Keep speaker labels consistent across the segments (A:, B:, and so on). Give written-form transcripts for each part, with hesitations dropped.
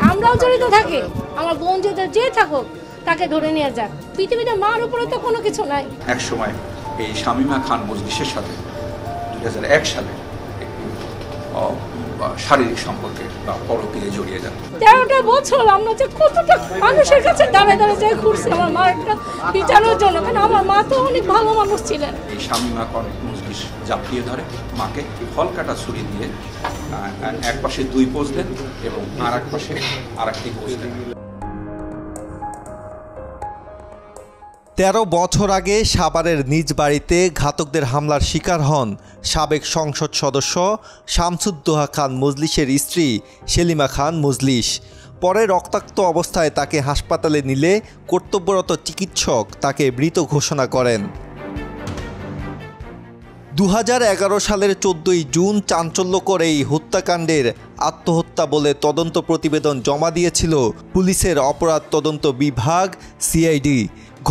A: আমরাও জড়িত থাকি, আমার বোন যে থাকুক তাকে ধরে নিয়ে যাক। পৃথিবীতে মার উপরে তো কোনো কিছু নাই।
B: এক সময় এই শামীমা খান মজলিসের সাথে 2001 সালে একটু শারীরিক সম্পর্কে বা পরকীয়ায় জড়িয়ে যান।
A: 13টা বছর আমরা যে কতটা মানুষের কাছে দাঁড়িয়ে যাই ঘুরছি আমার মার একটা বিচারের জন্য, কারণ আমার মা তো অনেক ভালো মানুষ ছিলেন।
B: এই শামীমা খান মজলিস জাপিয়ে ধরে মাকে ফল কাটা ছুরি দিয়ে এক পাশে 2 পোজ দেন এবং আর এক পাশে আরেকটি পোজ দেন।
C: 13 বছর আগে সাভারের নিজ বাড়িতে ঘাতকদের হামলার শিকার হন সাবেক সংসদ সদস্য শামসুদ্দোহা খান মজলিসের স্ত্রী সেলিমা খান মজলিস। পরে রক্তাক্ত অবস্থায় তাকে হাসপাতালে নিলে কর্তব্যরত চিকিৎসক তাকে মৃত ঘোষণা করেন। 2011 সালের 14 জুন চাঞ্চল্যকর এই হত্যাকাণ্ডের আত্মহত্যা বলে তদন্ত প্রতিবেদন জমা দিয়েছিল পুলিশের অপরাধ তদন্ত বিভাগ সিআইডি।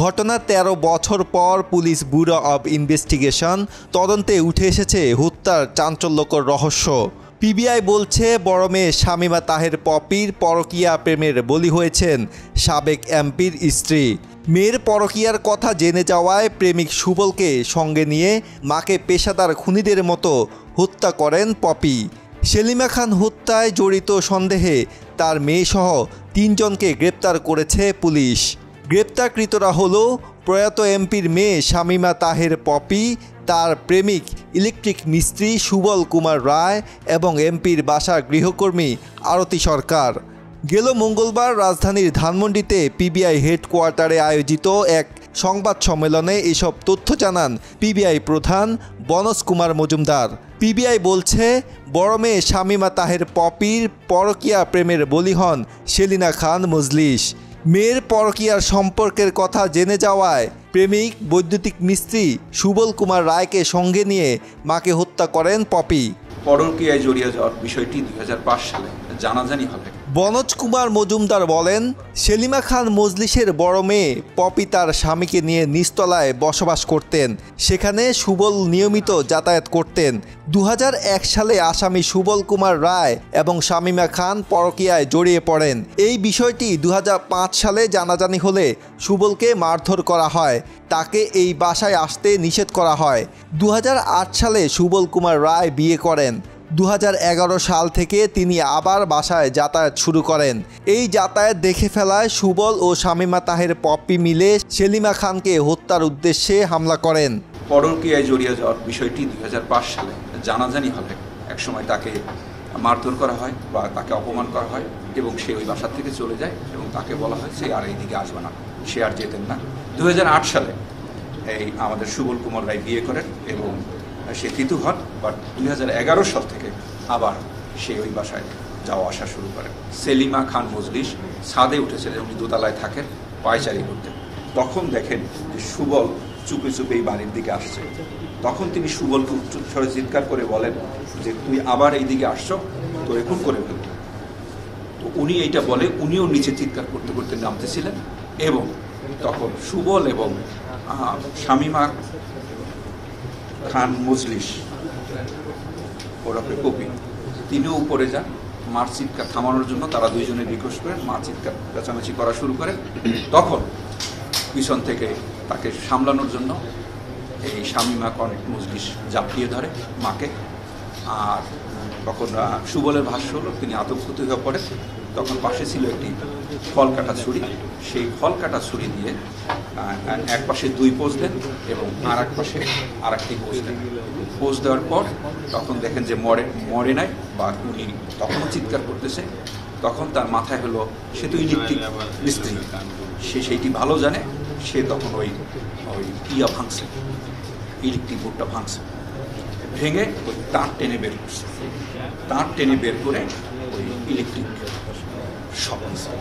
C: ঘটনা 13 বছর পর পুলিশ ব্যুরো অব ইনভেস্টিগেশন তদন্তে উঠে এসেছে হত্যার চাঞ্চল্যকর রহস্য। পিবিআই বলছে বড় মেয়ে শামীমা তাহের পপির পরকীয়া প্রেমের বলি হয়েছেন সাবেক এমপির স্ত্রী। মেয়ের পরকীয়ার কথা জেনে যাওয়ায় প্রেমিক সুবলকে সঙ্গে নিয়ে মাকে পেশাদার খুনিদের মতো হত্যা করেন পপি। সেলিমা খান হত্যায় জড়িত সন্দেহে তার মেয়েসহ 3 জনকে গ্রেপ্তার করেছে পুলিশ। গ্রেপ্তারকৃতরা হলো প্রয়াত এমপির মেয়ে শামীমা তাহের পপি, তার প্রেমিক ইলেকট্রিক মিস্ত্রি সুবল কুমার রায় এবং এমপির বাসার গৃহকর্মী আরতি সরকার। গেল মঙ্গলবার রাজধানীর ধানমন্ডিতে পিবিআই হেডকোয়ার্টারে আয়োজিত এক সংবাদ সম্মেলনে এসব তথ্য জানান পিবিআই প্রধান বনজ কুমার মজুমদার। পিবিআই বলছে বড় মেয়ে শামীমা তাহের পপির পরকীয়া প্রেমের বলি হন সেলিনা খান মজলিস। মেয়ের পরকীয়ার সম্পর্কের কথা জেনে যাওয়ায় প্রেমিক বৈদ্যুতিক মিস্ত্রি সুবল কুমার রায়কে সঙ্গে নিয়ে মাকে হত্যা করেন পপি।
B: পরকীয়ায় জড়িয়ে যাওয়ার বিষয়টি 2005 সালে জানাজানি হবে।
C: বনজ কুমার মজুমদার বলেন, সেলিমা খান মজলিসের বড় মেয়ে পপি তার স্বামীকে নিয়ে নিচতলায় বসবাস করতেন। সেখানে সুবল নিয়মিত যাতায়াত করতেন। 2001 সালে আসামি সুবল কুমার রায় এবং শামীমা খান পরকীয়ায় জড়িয়ে পড়েন। এই বিষয়টি 2005 সালে জানাজানি হলে সুবলকে মারধর করা হয়, তাকে এই বাসায় আসতে নিষেধ করা হয়। 2008 সালে সুবল কুমার রায় বিয়ে করেন। 2011 সাল থেকে তিনি আবার বাসায় যাতায়াত শুরু করেন। এই যাতায়াত দেখে ফেলায় সুবল ও শামীমা তাহের পপি মিলে সেলিমা খানকে হত্যার উদ্দেশ্যে হামলা করেন।
B: পরকীয়ায় জড়িয়ে যাওয়ার বিষয়টি 2005 সালে জানাজানি হলে একসময় তাকে মারধর করা হয় বা তাকে অপমান করা হয় এবং সে ওই বাসার থেকে চলে যায় এবং তাকে বলা হয় সে আর এইদিকে আসবে না, সে আর যেতেন না। 2008 সালে এই আমাদের সুবল কুমার রায় বিয়ে করেন এবং সে তিতু হন, বাট 2011 সাল থেকে আবার সে ওই বাসায় যাওয়া আসা শুরু করেন। সেলিমা খান মজলিস ছাদে উঠেছিলেন, উনি দোতলায় থাকেন, পায়চারি করতেন। তখন দেখেন যে সুবল চুপে চুপে এই বাড়ির দিকে আসছে। তখন তিনি সুবলকে উচ্চস্বরে চিৎকার করে বলেন যে তুই আবার এই দিকে আসছো, তো এখন করে ফেলব। তো উনি এইটা বলে উনিও নিচে চিৎকার করতে করতে নামতেছিলেন এবং তখন সুবল এবং শামীমা খান মজলিস ওরফে কপি তিনিও উপরে যান মার চিৎকার থামানোর জন্য। তারা দুইজনে রিকোয়েস্ট করেন, মা চিৎকার চেঁচামেচি করা শুরু করেন। তখন পিছন থেকে তাকে সামলানোর জন্য এই শামীমা খান মজলিস জাপিয়ে ধরে মাকে। আর তখন সুবলের ভাষ্য হলো তিনি আতঙ্কিত হয়ে পড়েন। তখন পাশে ছিল একটি ফল কাটা ছুরি, সেই ফল কাটা ছুরি দিয়ে এক পাশে 2 পোজ দেন এবং আর এক পাশে আরেকটি পোজ দেন। পোজ দেওয়ার পর তখন দেখেন যে মরে নাই বা উনি তখনও চিৎকার করতেছে। তখন তার মাথায় হলো সে তো ইলেকট্রিক মিস্ত্রি, সে সেইটি ভালো জানে। সে তখন ওই ভাঙছে, ইলেকট্রিক বোর্ডটা ভাঙছে, ভেঙে ওই তার টেনে বের করছে। তার টেনে বের করে ওই ইলেকট্রিক শক দিচ্ছে,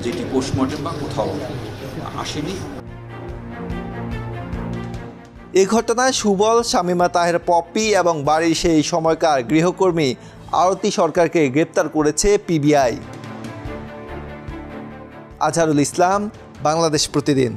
B: যেটি পোস্টমর্টেম বা কোথাও আসেনি।
C: এ ঘটনায় সুবল, শামীমা তাহের পপি এবং বাড়ির সেই সময়কার গৃহকর্মী আরতি সরকারকে গ্রেপ্তার করেছে পিবিআই। আজহারুল ইসলাম, বাংলাদেশ প্রতিদিন।